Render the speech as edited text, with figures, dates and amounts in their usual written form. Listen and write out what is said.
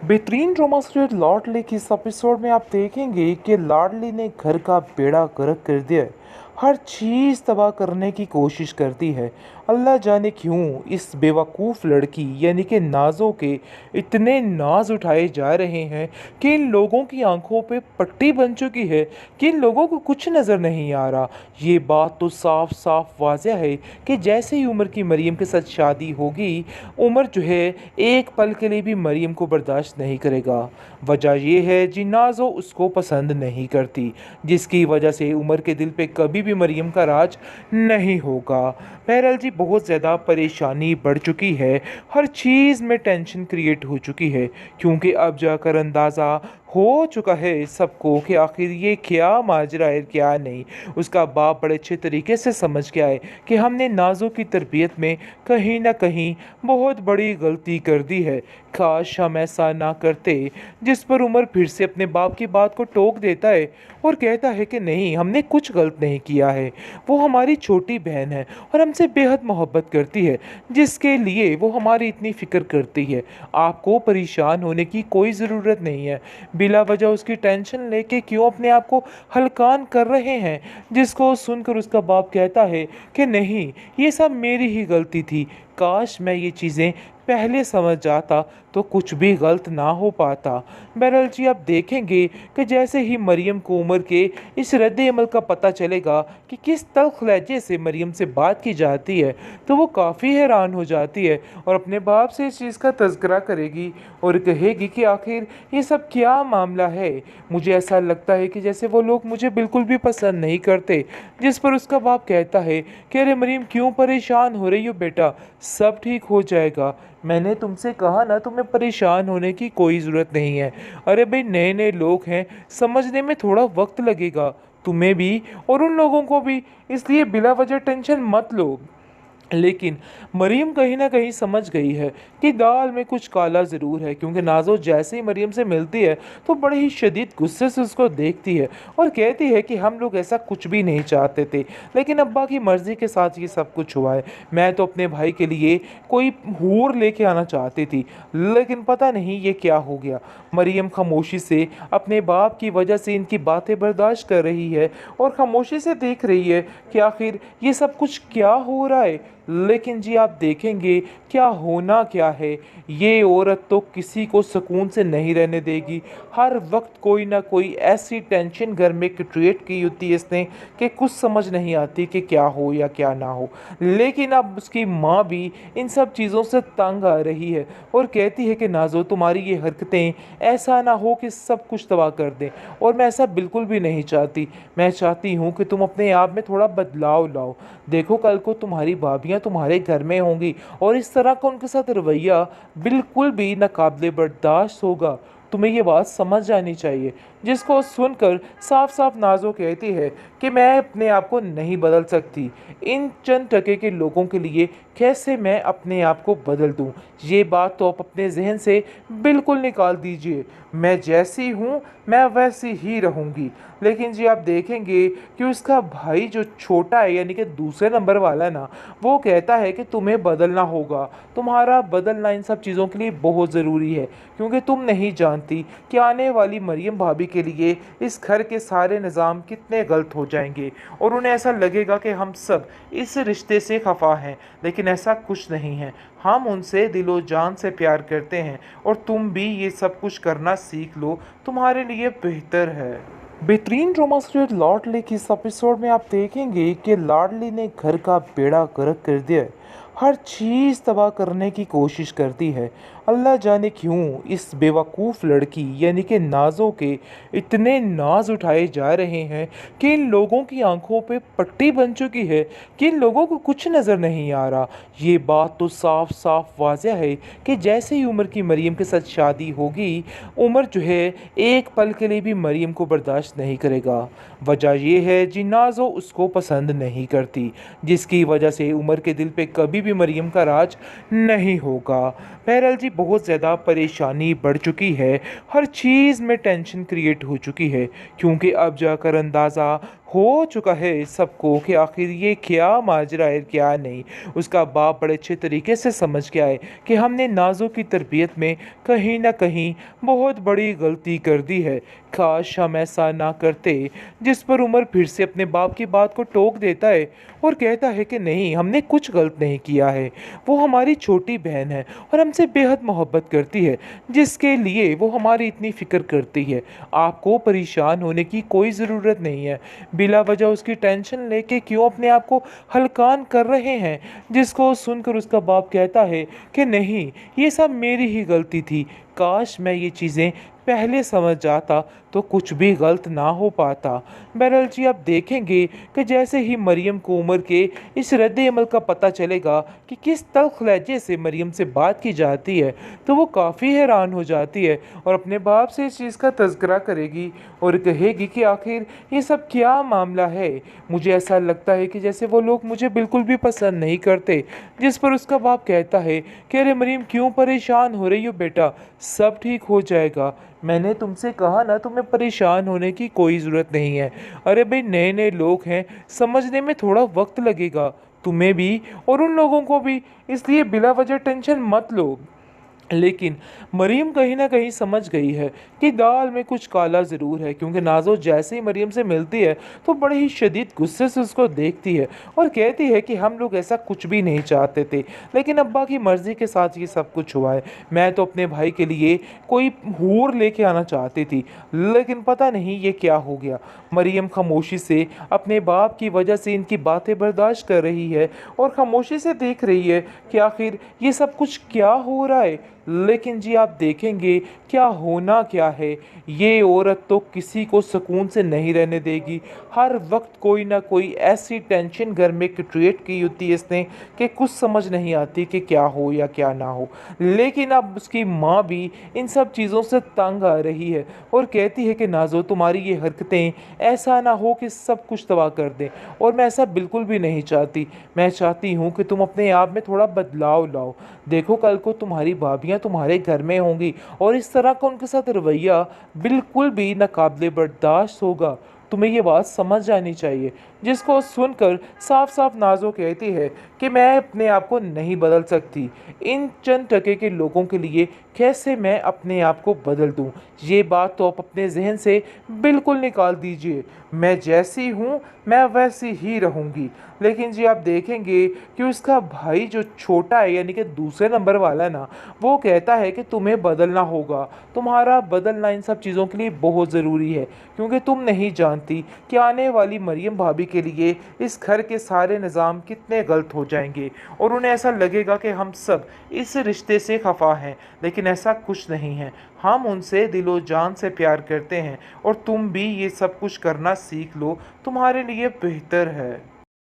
बेहतरीन drama serial लाडली की इस एपिसोड में आप देखेंगे कि लाडली ने घर का बेड़ा गर्क कर दिया है। हर चीज़ तबाह करने की कोशिश करती है। अल्लाह जाने क्यों इस बेवकूफ़ लड़की यानी कि नाज़ो के इतने नाज उठाए जा रहे हैं कि इन लोगों की आंखों पे पट्टी बन चुकी है कि इन लोगों को कुछ नज़र नहीं आ रहा। ये बात तो साफ साफ वाज़ह है कि जैसे ही उमर की मरीम के साथ शादी होगी, उमर जो है एक पल के लिए भी मरीम को बर्दाश्त नहीं करेगा। वजह यह है जी नाज़ो उसको पसंद नहीं करती, जिसकी वजह से उमर के दिल पे कभी भी मरीम का राज नहीं होगा। बहरहाल जी बहुत ज़्यादा परेशानी बढ़ चुकी है, हर चीज़ में टेंशन क्रिएट हो चुकी है, क्योंकि अब जाकर अंदाज़ा हो चुका है सबको कि आखिर ये क्या माजरा है क्या नहीं। उसका बाप बड़े अच्छे तरीके से समझ गया है कि हमने नाज़ो की तरबियत में कहीं ना कहीं बहुत बड़ी गलती कर दी है। काश हम ऐसा ना करते। जिस पर उमर फिर से अपने बाप की बात को टोक देता है और कहता है कि नहीं, हमने कुछ गलत नहीं किया है। वो हमारी छोटी बहन है और हमसे बेहद मोहब्बत करती है, जिसके लिए वो हमारी इतनी फ़िक्र करती है। आपको परेशान होने की कोई ज़रूरत नहीं है। बिला वजह उसकी टेंशन लेके क्यों अपने आप को हलकान कर रहे हैं। जिसको सुनकर उसका बाप कहता है कि नहीं, ये सब मेरी ही गलती थी। काश मैं ये चीज़ें पहले समझ जाता तो कुछ भी गलत ना हो पाता। बहरहाल जी आप देखेंगे कि जैसे ही मरियम को उमर के इस रद्द अमल का पता चलेगा कि किस तल्ख लहजे से मरियम से बात की जाती है, तो वो काफ़ी हैरान हो जाती है और अपने बाप से इस चीज़ का तज़किरा करेगी और कहेगी कि आखिर ये सब क्या मामला है। मुझे ऐसा लगता है कि जैसे वो लोग मुझे बिल्कुल भी पसंद नहीं करते। जिस पर उसका बाप कहता है कि अरे मरियम, क्यों परेशान हो रही हो बेटा, सब ठीक हो जाएगा। मैंने तुमसे कहा ना, तुम्हें परेशान होने की कोई ज़रूरत नहीं है। अरे भाई, नए नए लोग हैं, समझने में थोड़ा वक्त लगेगा तुम्हें भी और उन लोगों को भी, इसलिए बिला वजह टेंशन मत लो। लेकिन मरीम कहीं ना कहीं समझ गई है कि दाल में कुछ काला ज़रूर है, क्योंकि नाज़ो जैसे ही मरीम से मिलती है तो बड़े ही शदीद गुस्से से उसको देखती है और कहती है कि हम लोग ऐसा कुछ भी नहीं चाहते थे, लेकिन अब्बा की मर्ज़ी के साथ ये सब कुछ हुआ है। मैं तो अपने भाई के लिए कोई हूर लेके आना चाहती थी, लेकिन पता नहीं ये क्या हो गया। मरीम खामोशी से अपने बाप की वजह से इनकी बातें बर्दाश्त कर रही है और खामोशी से देख रही है कि आखिर ये सब कुछ क्या हो रहा है। लेकिन जी आप देखेंगे क्या होना क्या है। ये औरत तो किसी को सुकून से नहीं रहने देगी। हर वक्त कोई ना कोई ऐसी टेंशन घर में क्रिएट की होती है इसने कि कुछ समझ नहीं आती कि क्या हो या क्या ना हो। लेकिन अब उसकी माँ भी इन सब चीज़ों से तंग आ रही है और कहती है कि नाज़ो, तुम्हारी ये हरकतें ऐसा ना हो कि सब कुछ तबाह कर दें, और मैं ऐसा बिल्कुल भी नहीं चाहती। मैं चाहती हूँ कि तुम अपने आप में थोड़ा बदलाव लाओ। देखो, कल को तुम्हारी भाभियाँ तुम्हारे घर में होंगी और इस तरह का उनके साथ रवैया बिल्कुल भी नाकाबिले बर्दाश्त होगा। तुम्हें ये बात समझ जानी चाहिए। जिसको सुनकर साफ साफ नाज़ो कहती है कि मैं अपने आप को नहीं बदल सकती। इन चंद टके के लोगों के लिए कैसे मैं अपने आप को बदल दूं? ये बात तो आप अपने जहन से बिल्कुल निकाल दीजिए। मैं जैसी हूँ मैं वैसी ही रहूँगी। लेकिन जी आप देखेंगे कि उसका भाई जो छोटा है, यानी कि दूसरे नंबर वाला है ना, वो कहता है कि तुम्हें बदलना होगा। तुम्हारा बदलना इन सब चीज़ों के लिए बहुत ज़रूरी है, क्योंकि तुम नहीं जानती कि आने वाली मरियम भाभी के लिए इस घर के सारे निज़ाम कितने गलत हो जाएंगे और उन्हें ऐसा लगेगा कि हम सब इस रिश्ते से खफा हैं। लेकिन ऐसा कुछ नहीं है, हम उनसे दिलो जान से प्यार करते हैं और तुम भी ये सब कुछ करना सीख लो, तुम्हारे लिए बेहतर है। बेहतरीन ड्रामा सीरियल लाडली की इस एपिसोड में आप देखेंगे कि लाडली ने घर का बेड़ा गर्क कर दिया है। हर चीज़ तबाह करने की कोशिश करती है। अल्लाह जाने क्यों इस बेवकूफ़ लड़की यानी कि नाज़ो के इतने नाज उठाए जा रहे हैं कि इन लोगों की आंखों पे पट्टी बन चुकी है कि इन लोगों को कुछ नज़र नहीं आ रहा। ये बात तो साफ साफ वाज़ह है कि जैसे ही उमर की मरीम के साथ शादी होगी, उमर जो है एक पल के लिए भी मरीम को बर्दाश्त नहीं करेगा। वजह यह है जी नाज़ो उसको पसंद नहीं करती, जिसकी वजह से उमर के दिल पे कभी भी मरीम का राज नहीं होगा। बहरहाल जी बहुत ज़्यादा परेशानी बढ़ चुकी है, हर चीज़ में टेंशन क्रिएट हो चुकी है, क्योंकि अब जाकर अंदाज़ा हो चुका है सबको कि आखिर ये क्या माजरा है क्या नहीं। उसका बाप बड़े अच्छे तरीके से समझ गया है कि हमने नाजो की तरबियत में कहीं ना कहीं बहुत बड़ी गलती कर दी है। काश हम ऐसा ना करते। जिस पर उमर फिर से अपने बाप की बात को टोक देता है और कहता है कि नहीं, हमने कुछ गलत नहीं किया है। वो हमारी छोटी बहन है और हमसे बेहद मोहब्बत करती है, जिसके लिए वो हमारी इतनी फ़िक्र करती है। आपको परेशान होने की कोई ज़रूरत नहीं है। बिला वजह उसकी टेंशन लेके क्यों अपने आप को हलकान कर रहे हैं। जिसको सुनकर उसका बाप कहता है कि नहीं, ये सब मेरी ही गलती थी। काश मैं ये चीज़ें पहले समझ जाता तो कुछ भी गलत ना हो पाता। बहरहाल जी, आप देखेंगे कि जैसे ही मरियम को उमर के इस रद्द अमल का पता चलेगा कि किस तल्ख लहजे से मरियम से बात की जाती है, तो वो काफ़ी हैरान हो जाती है और अपने बाप से इस चीज़ का तज़किरा करेगी और कहेगी कि आखिर ये सब क्या मामला है। मुझे ऐसा लगता है कि जैसे वो लोग मुझे बिल्कुल भी पसंद नहीं करते। जिस पर उसका बाप कहता है कि अरे मरियम, क्यों परेशान हो रही हो बेटा, सब ठीक हो जाएगा। मैंने तुमसे कहा ना, तुम्हें परेशान होने की कोई ज़रूरत नहीं है। अरे भाई, नए नए लोग हैं, समझने में थोड़ा वक्त लगेगा तुम्हें भी और उन लोगों को भी, इसलिए बिला वजह टेंशन मत लो। लेकिन मरीम कहीं ना कहीं समझ गई है कि दाल में कुछ काला ज़रूर है, क्योंकि नाजो जैसे ही मरीम से मिलती है तो बड़े ही शदीद गुस्से से उसको देखती है और कहती है कि हम लोग ऐसा कुछ भी नहीं चाहते थे, लेकिन अब्बा की मर्ज़ी के साथ ये सब कुछ हुआ है। मैं तो अपने भाई के लिए कोई हूर लेके आना चाहती थी, लेकिन पता नहीं ये क्या हो गया। मरीम खामोशी से अपने बाप की वजह से इनकी बातें बर्दाश्त कर रही है और खामोशी से देख रही है कि आखिर ये सब कुछ क्या हो रहा है। लेकिन जी, आप देखेंगे क्या होना क्या है। ये औरत तो किसी को सुकून से नहीं रहने देगी। हर वक्त कोई ना कोई ऐसी टेंशन घर में क्रिएट की होती है इसने कि कुछ समझ नहीं आती कि क्या हो या क्या ना हो। लेकिन अब उसकी माँ भी इन सब चीज़ों से तंग आ रही है और कहती है कि नाजो, तुम्हारी ये हरकतें ऐसा ना हो कि सब कुछ तबाह कर दें, और मैं ऐसा बिल्कुल भी नहीं चाहती। मैं चाहती हूँ कि तुम अपने आप में थोड़ा बदलाव लाओ। देखो, कल को तुम्हारी भाभियाँ तुम्हारे घर में होंगी और इस तरह का उनके साथ रवैया बिल्कुल भी नाकाबिले बर्दाश्त होगा। तुम्हें ये बात समझ जानी चाहिए। जिसको सुनकर साफ साफ नाजो कहती है कि मैं अपने आप को नहीं बदल सकती। इन चंद टके के लोगों के लिए कैसे मैं अपने आप को बदल दूं? ये बात तो आप अपने जहन से बिल्कुल निकाल दीजिए। मैं जैसी हूँ मैं वैसी ही रहूँगी। लेकिन जी, आप देखेंगे कि उसका भाई जो छोटा है, यानी कि दूसरे नंबर वाला ना, वो कहता है कि तुम्हें बदलना होगा। तुम्हारा बदलना इन सब चीज़ों के लिए बहुत ज़रूरी है, क्योंकि तुम नहीं जानती कि आने वाली मरियम भाभी के लिए इस घर के सारे निज़ाम कितने गलत हो जाएंगे और उन्हें ऐसा लगेगा कि हम सब इस रिश्ते से खफा हैं। लेकिन ऐसा कुछ नहीं है। हम उनसे दिलो जान से प्यार करते हैं और तुम भी ये सब कुछ करना सीख लो, तुम्हारे लिए बेहतर है।